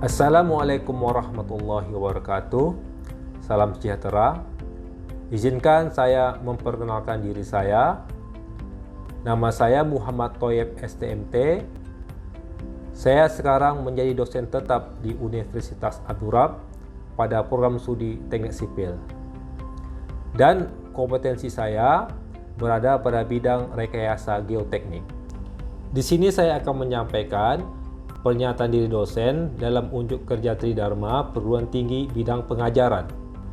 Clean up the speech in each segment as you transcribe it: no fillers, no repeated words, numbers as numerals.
Assalamualaikum warahmatullahi wabarakatuh. Salam sejahtera. Izinkan saya memperkenalkan diri saya. Nama saya Muhammad Thoyib STMT. Saya sekarang menjadi dosen tetap di Universitas Abdurrab pada program studi Teknik Sipil. Dan kompetensi saya berada pada bidang rekayasa geoteknik. Di sini saya akan menyampaikan pernyataan diri dosen dalam unjuk kerja Tridharma Perguruan Tinggi bidang pengajaran.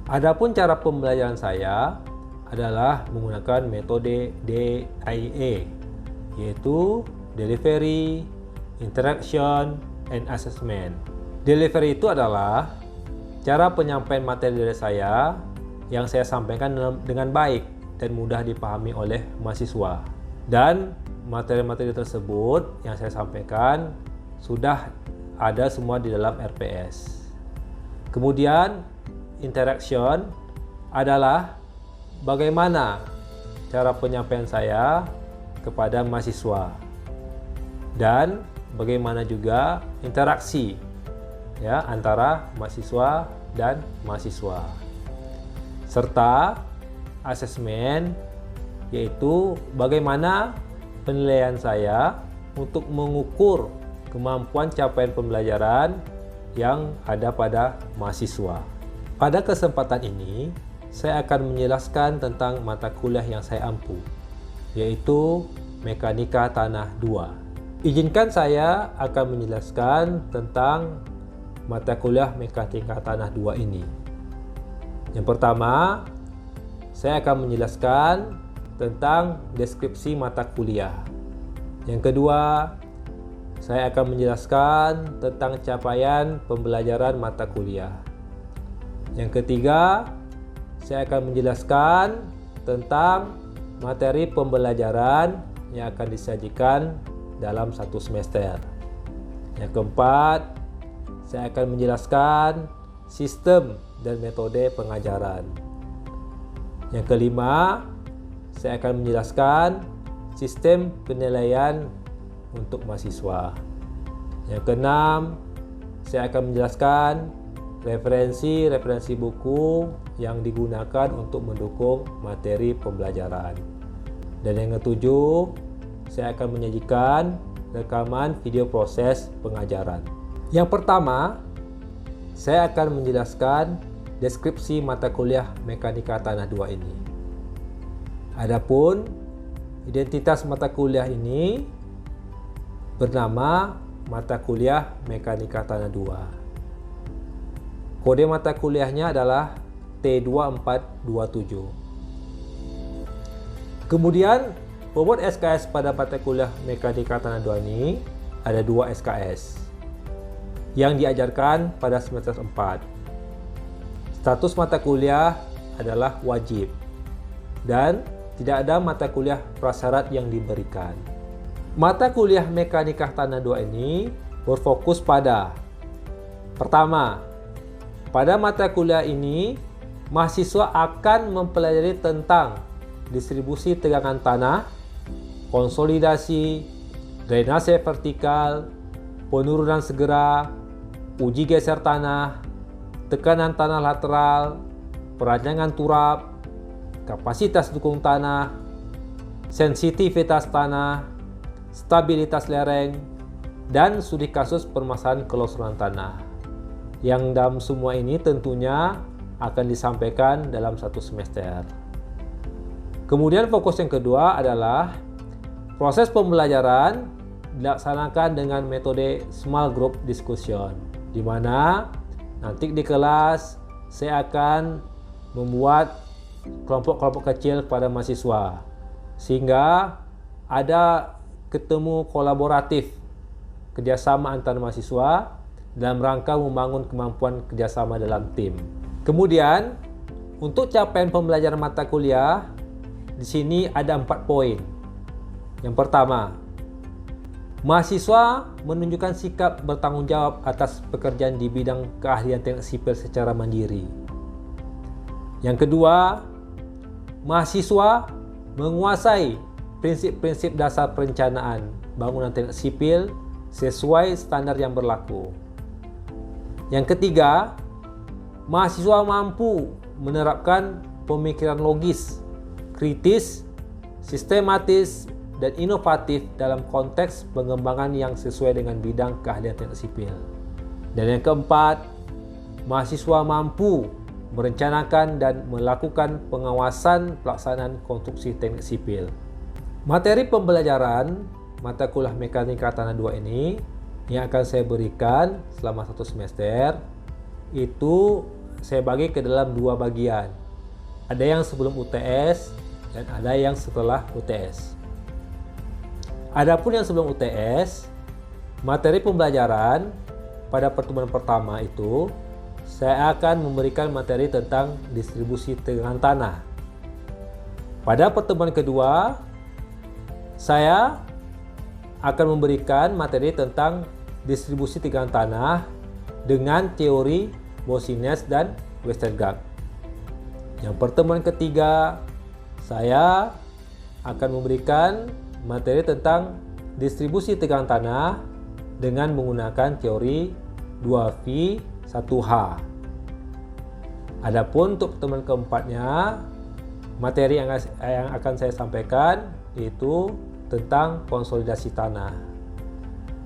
Adapun cara pembelajaran saya adalah menggunakan metode DIA, yaitu Delivery, Interaction, and Assessment. Delivery itu adalah cara penyampaian materi dari saya yang saya sampaikan dengan baik dan mudah dipahami oleh mahasiswa. Dan materi-materi tersebut yang saya sampaikan sudah ada semua di dalam RPS. Kemudian interaction adalah bagaimana cara penyampaian saya kepada mahasiswa dan bagaimana juga interaksi antara mahasiswa dan mahasiswa. Serta asesmen, yaitu bagaimana penilaian saya untuk mengukur kemampuan capaian pembelajaran yang ada pada mahasiswa. Pada kesempatan ini, saya akan menjelaskan tentang mata kuliah yang saya ampu, yaitu Mekanika Tanah 2. Izinkan saya akan menjelaskan tentang mata kuliah Mekanika Tanah 2 ini. Yang pertama, saya akan menjelaskan tentang deskripsi mata kuliah. Yang kedua, saya akan menjelaskan tentang capaian pembelajaran mata kuliah. Yang ketiga, saya akan menjelaskan tentang materi pembelajaran yang akan disajikan dalam satu semester. Yang keempat, saya akan menjelaskan sistem dan metode pengajaran. Yang kelima, saya akan menjelaskan sistem penilaian untuk mahasiswa. Yang keenam, saya akan menjelaskan referensi buku yang digunakan untuk mendukung materi pembelajaran. Dan yang ketujuh, saya akan menyajikan rekaman video proses pengajaran. Yang pertama, saya akan menjelaskan deskripsi mata kuliah Mekanika Tanah 2 ini. Adapun identitas mata kuliah ini bernama mata kuliah Mekanika Tanah 2. Kode mata kuliahnya adalah T2427. Kemudian, bobot SKS pada mata kuliah Mekanika Tanah 2 ini ada 2 SKS yang diajarkan pada semester 4. Status mata kuliah adalah wajib dan tidak ada mata kuliah prasyarat yang diberikan. Mata kuliah Mekanika Tanah 2 ini berfokus pada: pertama, pada mata kuliah ini mahasiswa akan mempelajari tentang distribusi tegangan tanah, konsolidasi, drainase vertikal, penurunan segera, uji geser tanah, tekanan tanah lateral, perancangan turap, kapasitas dukung tanah, sensitivitas tanah, stabilitas lereng, dan studi kasus permasalahan kelongsoran tanah. Yang dalam semua ini tentunya akan disampaikan dalam satu semester. Kemudian fokus yang kedua adalah proses pembelajaran dilaksanakan dengan metode small group discussion, di mana nanti di kelas saya akan membuat kelompok-kelompok kecil pada mahasiswa sehingga ada ketemu kolaboratif kerjasama antar mahasiswa dalam rangka membangun kemampuan kerjasama dalam tim. Kemudian untuk capaian pembelajaran mata kuliah di sini ada 4 poin. Yang pertama, mahasiswa menunjukkan sikap bertanggung jawab atas pekerjaan di bidang keahlian teknik sipil secara mandiri. Yang kedua, mahasiswa menguasai prinsip-prinsip dasar perencanaan bangunan teknik sipil sesuai standar yang berlaku. Yang ketiga, mahasiswa mampu menerapkan pemikiran logis, kritis, sistematis, dan inovatif dalam konteks pengembangan yang sesuai dengan bidang keahlian teknik sipil. Dan yang keempat, mahasiswa mampu merencanakan dan melakukan pengawasan pelaksanaan konstruksi teknik sipil. Materi pembelajaran mata kuliah Mekanika Tanah 2 ini yang akan saya berikan selama 1 semester itu saya bagi ke dalam 2 bagian. Ada yang sebelum UTS dan ada yang setelah UTS. Adapun yang sebelum UTS, materi pembelajaran pada pertemuan pertama itu saya akan memberikan materi tentang distribusi tegangan tanah. Pada pertemuan kedua, saya akan memberikan materi tentang distribusi tegangan tanah dengan teori Boussinesq dan Westergaard. Yang pertemuan ketiga, saya akan memberikan materi tentang distribusi tegangan tanah dengan menggunakan teori 2V 1H. Adapun untuk pertemuan keempatnya, materi yang akan saya sampaikan yaitu tentang konsolidasi tanah.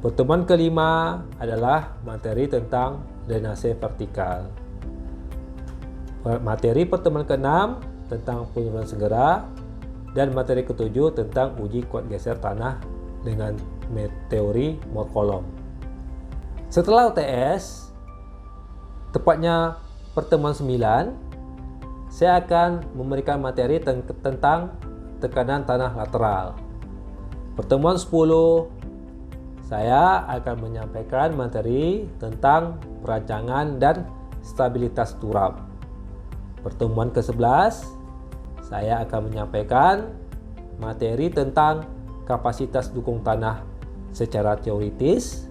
Pertemuan kelima adalah materi tentang drainase vertikal. Materi pertemuan keenam tentang penyusunan segera, dan materi ketujuh tentang uji kuat geser tanah dengan teori Moore-Coulomb. Setelah UTS, tepatnya pertemuan 9, saya akan memberikan materi tentang tekanan tanah lateral. Pertemuan 10, saya akan menyampaikan materi tentang perancangan dan stabilitas turap. Pertemuan ke-11, saya akan menyampaikan materi tentang kapasitas dukung tanah secara teoritis.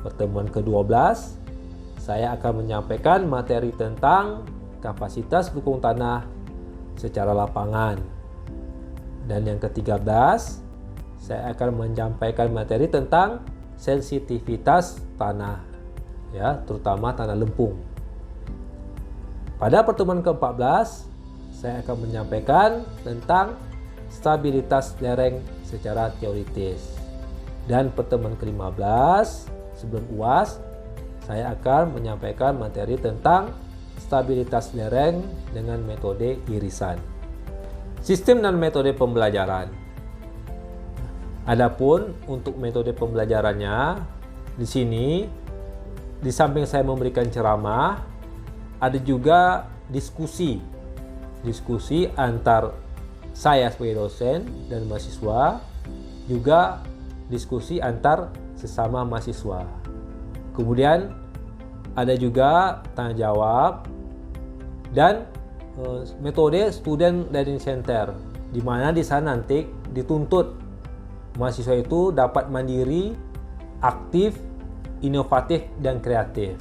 Pertemuan ke-12, saya akan menyampaikan materi tentang kapasitas dukung tanah secara lapangan. Dan yang ke-13, saya akan menyampaikan materi tentang sensitivitas tanah, ya, terutama tanah lempung. Pada pertemuan ke-14, saya akan menyampaikan tentang stabilitas lereng secara teoritis. Dan pertemuan ke-15, sebelum UAS, saya akan menyampaikan materi tentang stabilitas lereng dengan metode irisan. Sistem dan metode pembelajaran. Adapun untuk metode pembelajarannya, di sini di samping saya memberikan ceramah, ada juga diskusi antar saya sebagai dosen dan mahasiswa, juga diskusi antar sesama mahasiswa. Kemudian ada juga tanya jawab dan metode student learning center, di mana di sana nanti dituntut mahasiswa itu dapat mandiri, aktif, inovatif, dan kreatif.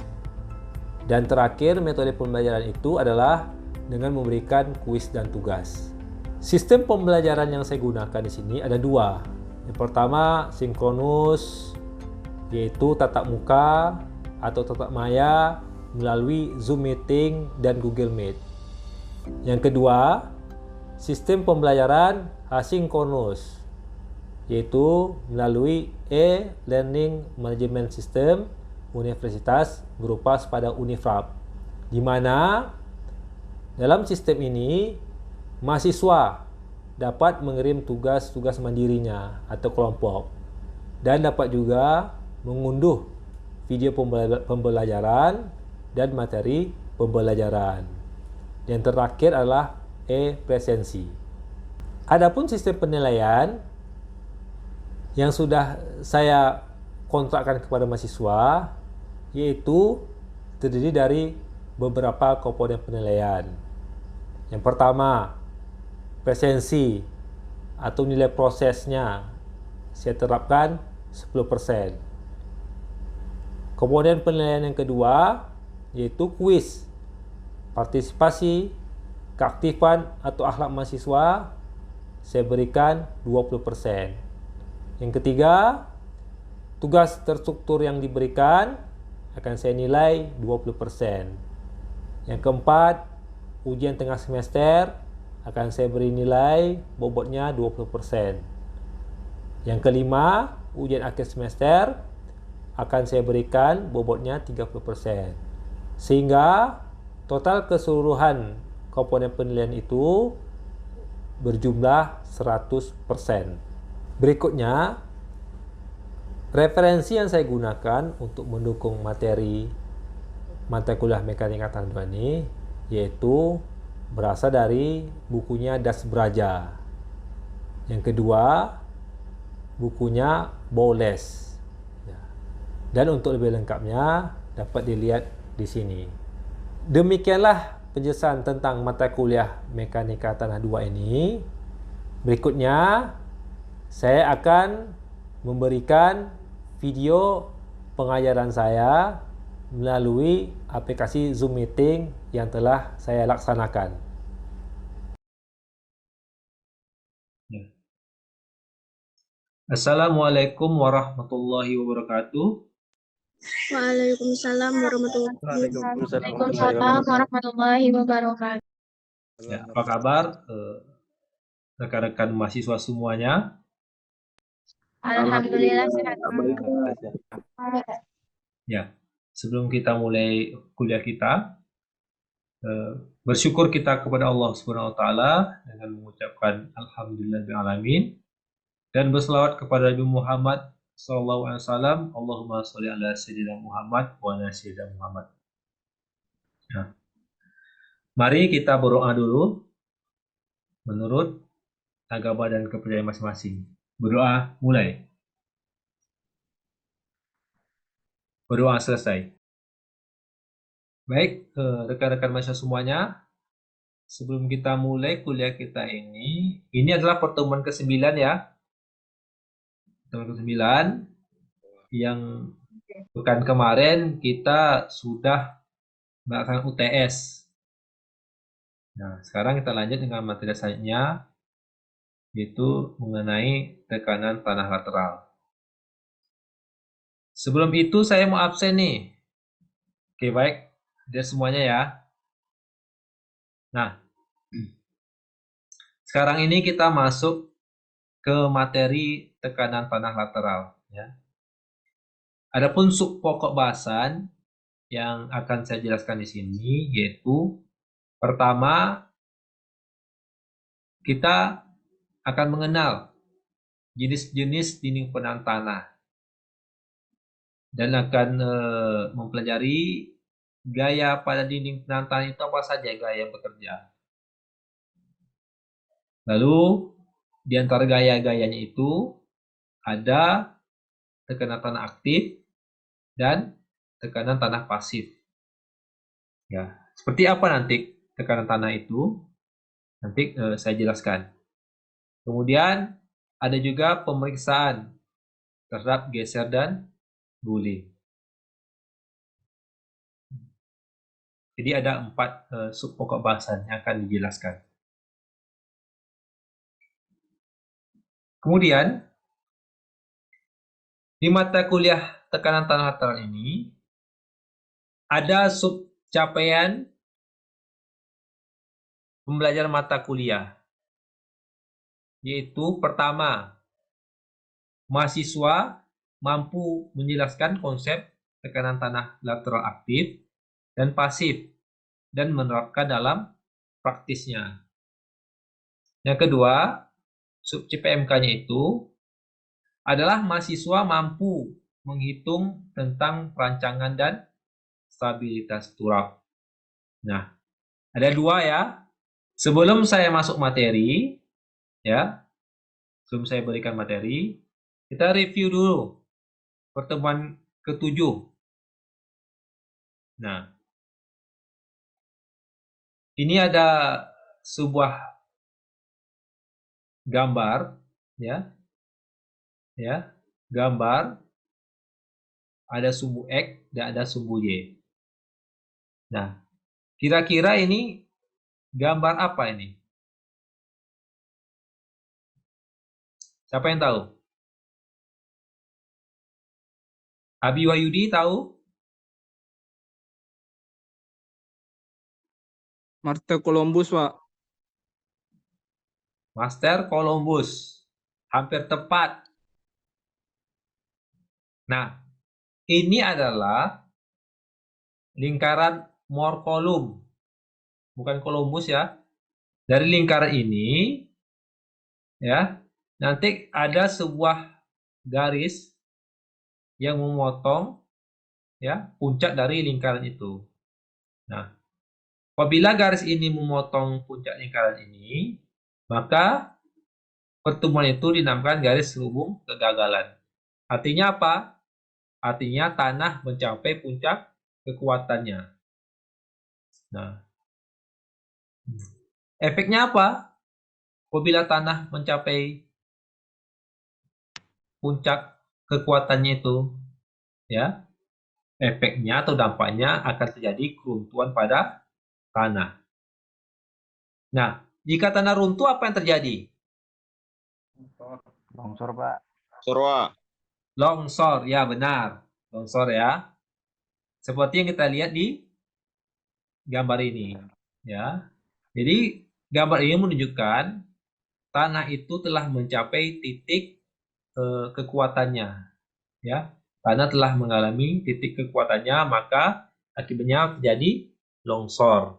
Dan terakhir, metode pembelajaran itu adalah dengan memberikan kuis dan tugas. Sistem pembelajaran yang saya gunakan di sini ada 2. Yang pertama, sinkronus, yaitu tatap muka atau tatap maya melalui Zoom Meeting dan Google Meet. Yang kedua, sistem pembelajaran asinkronus, yaitu melalui e-learning management system universitas berupa pada Unifrap, di mana dalam sistem ini mahasiswa dapat mengirim tugas-tugas mandirinya atau kelompok dan dapat juga mengunduh video pembelajaran dan materi pembelajaran. Yang terakhir adalah e-presensi. Adapun sistem penilaian yang sudah saya kontrakkan kepada mahasiswa, yaitu terdiri dari beberapa komponen penilaian. Yang pertama, presensi atau nilai prosesnya saya terapkan 10%. Komponen penilaian yang kedua yaitu kuis, partisipasi, keaktifan atau akhlak mahasiswa saya berikan 20%. Yang ketiga, tugas terstruktur yang diberikan akan saya nilai 20%. Yang keempat, ujian tengah semester akan saya beri nilai bobotnya 20%. Yang kelima, ujian akhir semester akan saya berikan bobotnya 30%. Sehingga total keseluruhan komponen penilaian itu berjumlah 100%. Berikutnya, referensi yang saya gunakan untuk mendukung materi mata kuliah mekanika tangga 2 ini yaitu berasal dari bukunya Das Braja. Yang kedua, bukunya Bowles. Dan untuk lebih lengkapnya dapat dilihat di sini. Demikianlah penjelasan tentang mata kuliah mekanika tanah 2 ini. Berikutnya saya akan memberikan video pengajaran saya melalui aplikasi Zoom Meeting yang telah saya laksanakan. Assalamualaikum warahmatullahi wabarakatuh. Waalaikumsalam warahmatullahi Waalaikumsalam warahmatullahi wabarakatuh. Ya, apa kabar rekan-rekan mahasiswa semuanya? Alhamdulillah sehat. Ya, sebelum kita mulai kuliah kita, bersyukur kita kepada Allah Subhanahu wa taala dengan mengucapkan alhamdulillahil alamin dan berselawat kepada Nabi Muhammad sallallahu alaihi wasallam. Allahumma shalli ala sayyidina Muhammad wa ala sayyidina Muhammad. Nah, mari kita berdoa dulu menurut agama dan kepercayaan masing-masing. Berdoa mulai. Berdoa selesai. Baik, rekan-rekan mahasiswa semuanya, sebelum kita mulai kuliah kita ini adalah pertemuan ke-9 ya. Pertemuan ke-9 yang pekan kemarin kita sudah melaksanakan UTS. Nah, sekarang kita lanjut dengan materi selanjutnya, yaitu mengenai tekanan tanah lateral. Sebelum itu saya mau absen nih. Oke, baik. Dia semuanya ya. Nah, sekarang ini kita masuk ke materi tekanan tanah lateral ya. Adapun sub pokok bahasan yang akan saya jelaskan di sini yaitu pertama kita akan mengenal jenis-jenis dinding penahan tanah dan akan mempelajari gaya pada dinding penahan tanah itu apa saja gaya yang bekerja. Lalu di antara gaya-gayanya itu ada tekanan tanah aktif dan tekanan tanah pasif. Ya, seperti apa nanti tekanan tanah itu? Nanti saya jelaskan. Kemudian ada juga pemeriksaan terhadap geser dan guling. Jadi ada 4 sub pokok bahasan yang akan dijelaskan. Kemudian di mata kuliah tekanan tanah lateral ini ada sub capaian pembelajaran mata kuliah, yaitu pertama, mahasiswa mampu menjelaskan konsep tekanan tanah lateral aktif dan pasif dan menerapkan dalam praktisnya. Yang kedua, sub CPMK-nya itu adalah mahasiswa mampu menghitung tentang perancangan dan stabilitas turap. Nah, ada 2 ya. Sebelum saya masuk materi, ya, sebelum saya berikan materi, kita review dulu pertemuan ke-7. Nah, ini ada sebuah gambar, ya, gambar, ada sumbu X dan ada sumbu Y. Nah, kira-kira ini gambar apa ini? Siapa yang tahu? Abi Wahyudi tahu? Master Columbus, Pak. Master Columbus. Hampir tepat. Nah, ini adalah lingkaran Morkolum. Bukan Columbus ya. Dari lingkaran ini, ya, nanti ada sebuah garis yang memotong ya puncak dari lingkaran itu. Nah, apabila garis ini memotong puncak lingkaran ini, maka pertemuan itu dinamakan garis selubung kegagalan. Artinya apa? Artinya tanah mencapai puncak kekuatannya. Nah, efeknya apa? Apabila tanah mencapai puncak kekuatannya itu, ya, efeknya atau dampaknya akan terjadi keruntuhan pada tanah. Nah, jika tanah runtuh apa yang terjadi? Longsor, Pak. Sorwa. Longsor, ya benar. Longsor ya. Seperti yang kita lihat di gambar ini, ya. Jadi gambar ini menunjukkan tanah itu telah mencapai titik kekuatannya, ya. Tanah telah mengalami titik kekuatannya, maka akibatnya terjadi longsor.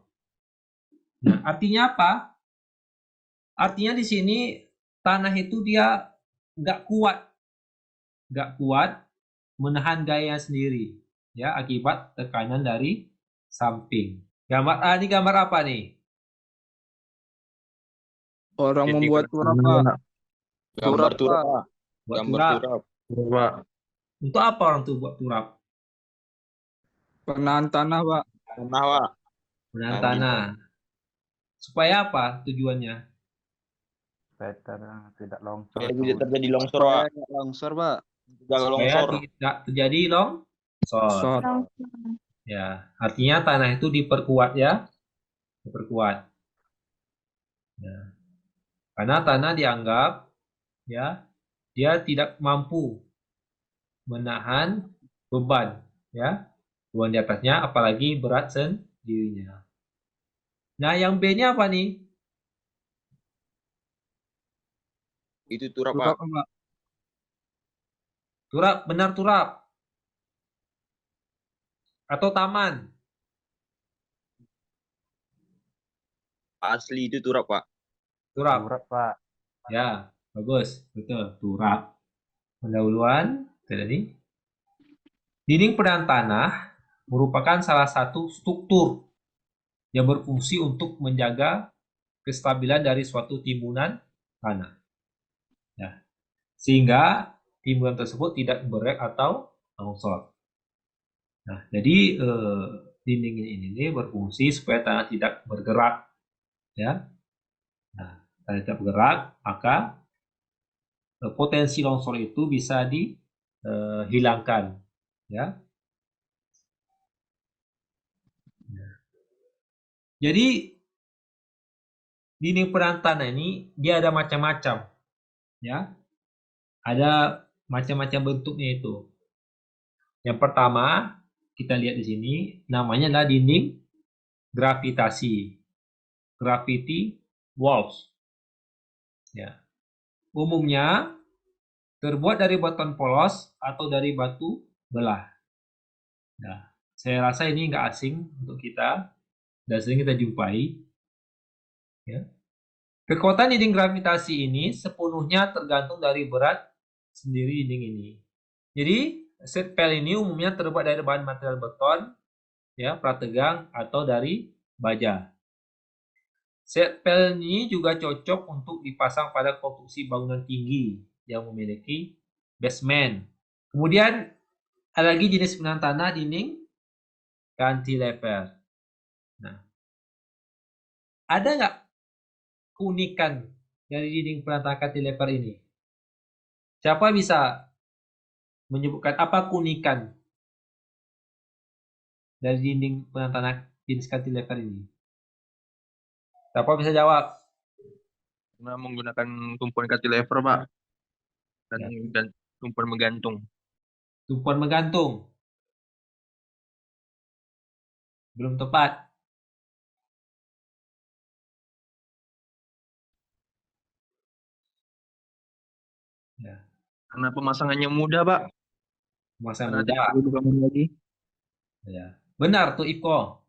Nah, artinya apa? Artinya di sini tanah itu dia nggak kuat menahan gaya sendiri, ya, akibat tekanan dari samping. Gambar ini gambar apa nih? Orang Titik membuat turap, Pak. Pak. Gambar Turap, turap. Pak. Buat Gambar turap. turap. Pak. Untuk apa orang tuh buat turap? Penahan tanah, Pak. Tanah, Pak. Menahan Nah, tanah. Supaya apa tujuannya? Supaya tidak longsor. Supaya tidak terjadi longsor, Pak. Supaya nggak longsor, Pak. Tidak Supaya longsor. tidak terjadi longsor. Longsor. Ya, artinya tanah itu diperkuat ya, diperkuat. Ya. Karena tanah dianggap ya dia tidak mampu menahan beban ya, beban di atasnya apalagi berat sendirinya. Nah, yang B-nya apa nih? Itu turap, Turap, Pak. Pak. Turap, benar turap. Atau taman. Asli itu turap, Pak. Turap. Turap, Pak. Ya, bagus. Betul, turap. Pendahuluan tadi. Dinding penahan tanah merupakan salah satu struktur yang berfungsi untuk menjaga kestabilan dari suatu timbunan tanah. Ya. Sehingga timbunan tersebut tidak berek atau longsor. Nah, jadi dinding ini berfungsi supaya tanah tidak bergerak, ya. Nah, tanah tidak bergerak, maka potensi longsor itu bisa dihilangkan, ya. Nah, jadi dinding penahan tanah ini dia ada macam-macam, ya. Ada macam-macam bentuknya itu. Yang pertama, kita lihat di sini, namanya adalah dinding gravitasi. Gravity walls. Ya. Umumnya terbuat dari beton polos atau dari batu belah. Nah, saya rasa ini nggak asing untuk kita dan sering kita jumpai. Ya. Kekuatan dinding gravitasi ini sepenuhnya tergantung dari berat sendiri dinding ini. Jadi, set pel ini umumnya terbuat dari bahan material beton, ya, prategang atau dari baja. Set pel ini juga cocok untuk dipasang pada konstruksi bangunan tinggi yang memiliki basement. Kemudian ada lagi jenis penahan tanah dinding cantilever. Nah, ada nggak keunikan dari dinding penahan tanah cantilever ini? Siapa bisa menyebutkan apa keunikan dari dinding penahan tanah jenis cantilever ini? Siapa bisa jawab? Karena menggunakan tumpuan cantilever, Pak, dan tumpuan menggantung. Tumpuan menggantung. Belum tepat. Ya. Karena pemasangannya mudah, Pak. Masa Karena muda. tidak perlu dibangun lagi. Ya. Benar tuh Ipko.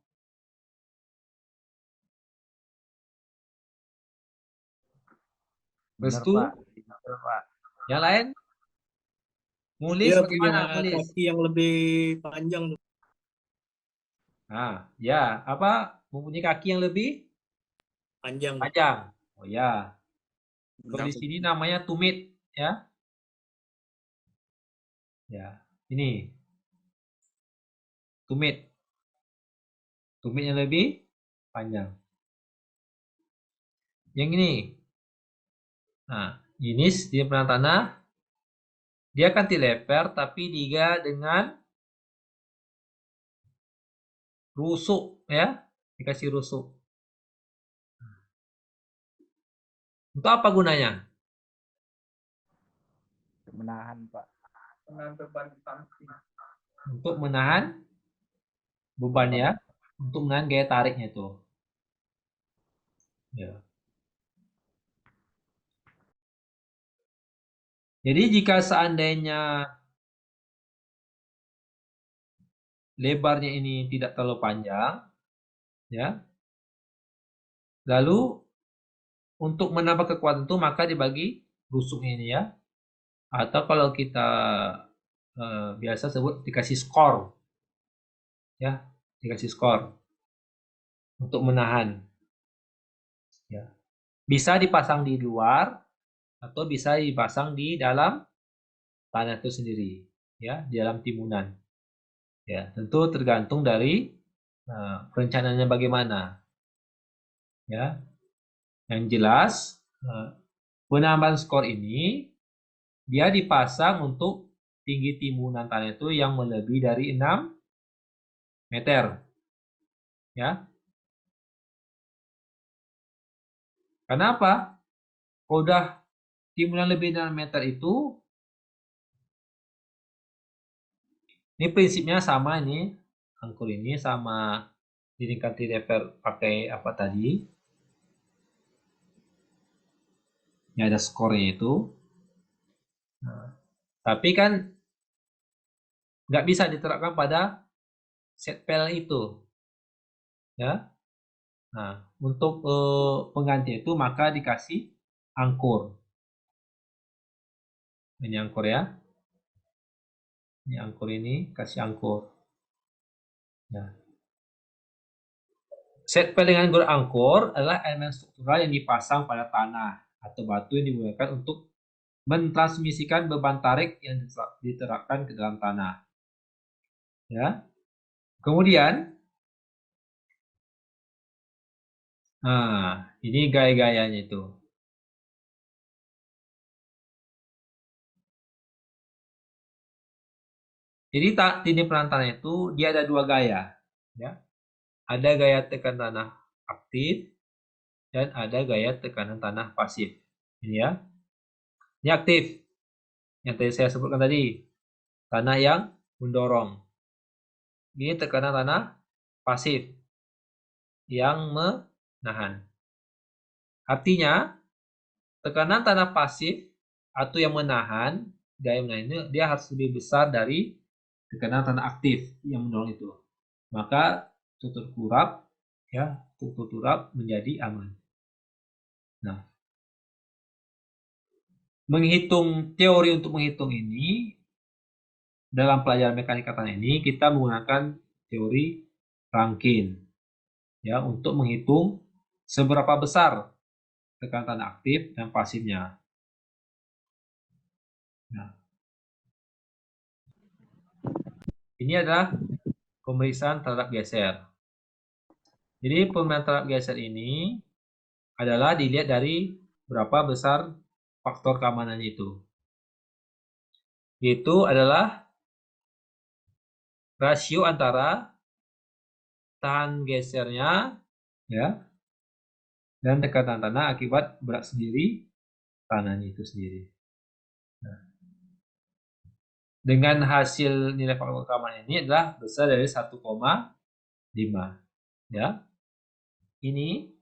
Benar Restu? Pak. Betul Pak. Yang lain? Mulis Dia punya bagaimana Mulis? kaki yang lebih panjang. Nah, ya, apa? Mempunyai kaki yang lebih Panjang. panjang. Oh ya. Kalau Benar. di sini namanya tumit, ya. Ya, ini tumit. Tumit yang lebih panjang. Yang ini. Nah, jenis dia pernah tanah. Dia cantilever tapi dia dengan rusuk, ya. Dikasih rusuk. Untuk apa gunanya? Menahan Pak. Untuk menahan beban ya. Untuk menahan gaya tariknya itu. Ya. Jadi jika seandainya lebarnya ini tidak terlalu panjang, ya. Lalu untuk menambah kekuatan itu maka dibagi rusuknya ini ya. Atau kalau kita biasa sebut dikasih skor, ya, dikasih skor untuk menahan. Ya. Bisa dipasang di luar atau bisa dipasang di dalam tanah itu sendiri, ya, di dalam timunan. Ya, tentu tergantung dari perencanaannya bagaimana. Ya. Yang jelas penambahan skor ini dia dipasang untuk tinggi timunan tanah itu yang melebihi dari 6 meter. Ya. Kenapa? Kalau udah timunan lebih dari 6 meter itu, ini prinsipnya sama nih, angkur ini sama dinding cantilever pakai apa tadi? Ini ada skornya itu. Nah, tapi kan nggak bisa diterapkan pada set panel itu, ya. Nah, untuk pengganti itu maka dikasih angkur. Ini angkur ya. Ini angkur ini kasih angkur. Nah, set panel dengan gor angkur adalah elemen struktural yang dipasang pada tanah atau batu yang digunakan untuk mentransmisikan beban tarik yang diterapkan ke dalam tanah. Ya. Kemudian, nah, ini gaya-gayanya itu. Jadi dinding penahan tanah itu dia ada dua gaya, ya. Ada gaya tekanan tanah aktif dan ada gaya tekanan tanah pasif. Ini ya. Ini aktif. Yang tadi saya sebutkan tadi, tanah yang mendorong. Ini tekanan tanah pasif yang menahan. Artinya, tekanan tanah pasif atau yang menahan, gaya menahan ini dia harus lebih besar dari tekanan tanah aktif yang mendorong itu. Maka struktur turap menjadi aman. Nah, teori untuk menghitung ini dalam pelajaran mekanika tanah ini kita menggunakan teori Rankine ya untuk menghitung seberapa besar tekanan tanah aktif dan pasifnya. Nah, ini adalah pemeriksaan terhadap geser. Jadi pemeriksaan terhadap geser ini adalah dilihat dari berapa besar faktor keamanannya itu. Itu adalah rasio antara tahan gesernya ya dan tekanan tanah akibat berat sendiri tanahnya itu sendiri. Nah, dengan hasil nilai faktor keamanan ini adalah besar dari 1,5 ya. Ini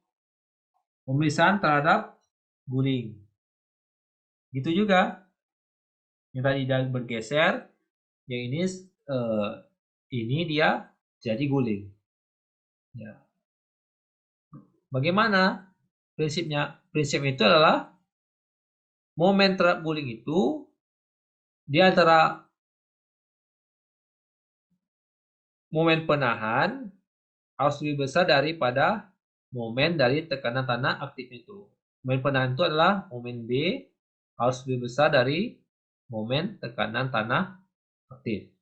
pemeriksaan terhadap guling. Gitu juga Yang tadi dia bergeser, yang ini dia jadi guling. Ya. Bagaimana prinsipnya? Prinsipnya itu adalah momen terhadap guling itu dia antara momen penahan harus lebih besar daripada momen dari tekanan tanah aktif itu. Momen penahan itu adalah momen B harus lebih besar dari momen tekanan tanah aktif.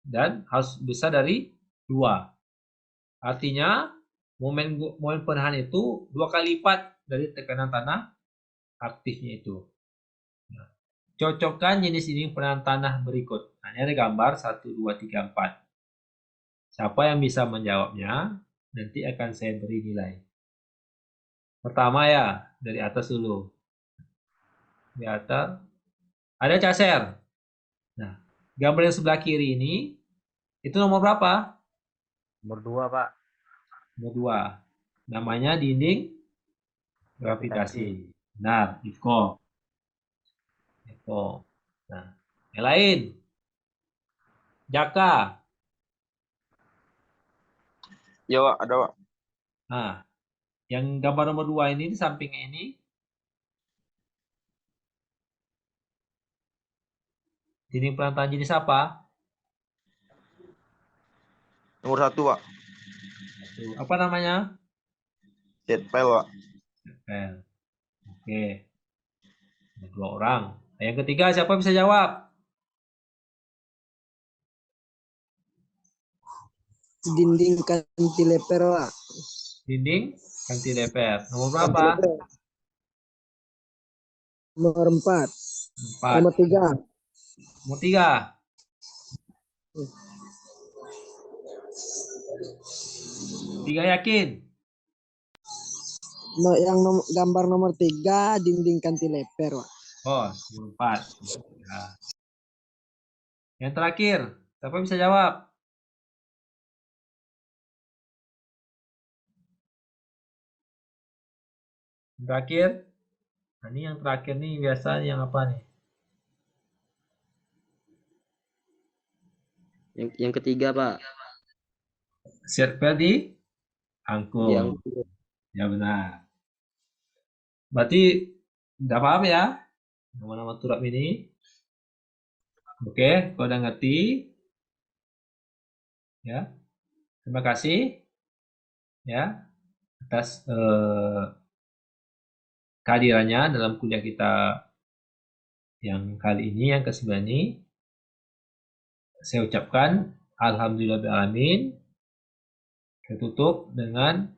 Dan harus besar dari 2. Artinya momen penahan itu 2 kali lipat dari tekanan tanah aktifnya itu. Nah, cocokkan jenis dinding penahan tanah berikut. Nah, ini ada gambar 1, 2, 3, 4. Siapa yang bisa menjawabnya, nanti akan saya beri nilai. Pertama ya, dari atas dulu. Di atas, ada caser. Nah, gambar yang sebelah kiri ini, itu nomor berapa? Nomor 2, Pak. Nomor 2. Namanya dinding gravitasi. Benar, IFCO. Nah, yang lain. Jaka. Ya, Pak, ada, Pak. Nah, yang gambar nomor 2 ini di sampingnya ini. Dinding penahan jenis apa? Nomor 1, Pak. Apa namanya? Jetpile, Pak. Oke. Ada 2 orang. Nah, yang ketiga siapa bisa jawab? Dinding cantilever, Pak. Dinding cantilever. Nomor berapa? Nomor 4. 4. Nomor 3. Nomor 3. Tiga yakin? No, yang gambar nomor 3 dinding cantilever, Pak. Oh, nomor 4. Ya. Yang terakhir, siapa bisa jawab? Yang terakhir? Nah, ini yang terakhir nih biasanya yang apa nih? Yang ketiga, Pak. Circle di angkut. Yang Ya benar. Berarti udah paham ya nama-nama turap ini? Oke, kalau udah ngerti, ya. Terima kasih ya atas kehadirannya dalam kuliah kita yang kali ini, yang ke-9 ini. Saya ucapkan alhamdulillahirrahmanirrahim. Saya tutup dengan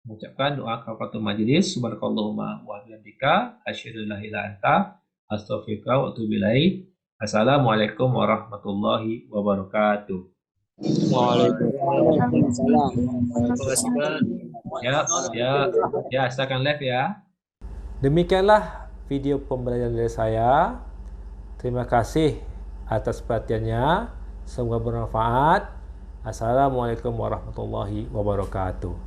mengucapkan doa kafaratul majelis. Subhanakallahumma wa bihamdika asyhadu an la ilaha illa anta astaghfiruka wa atubu ilaik. Assalamualaikum warahmatullahi wabarakatuh. Waalaikumsalam. Terima kasih, Pak. Ya, silakan live ya. Demikianlah video pembelajaran dari saya. Terima kasih atas perhatiannya. Semoga bermanfaat. Assalamualaikum warahmatullahi wabarakatuh.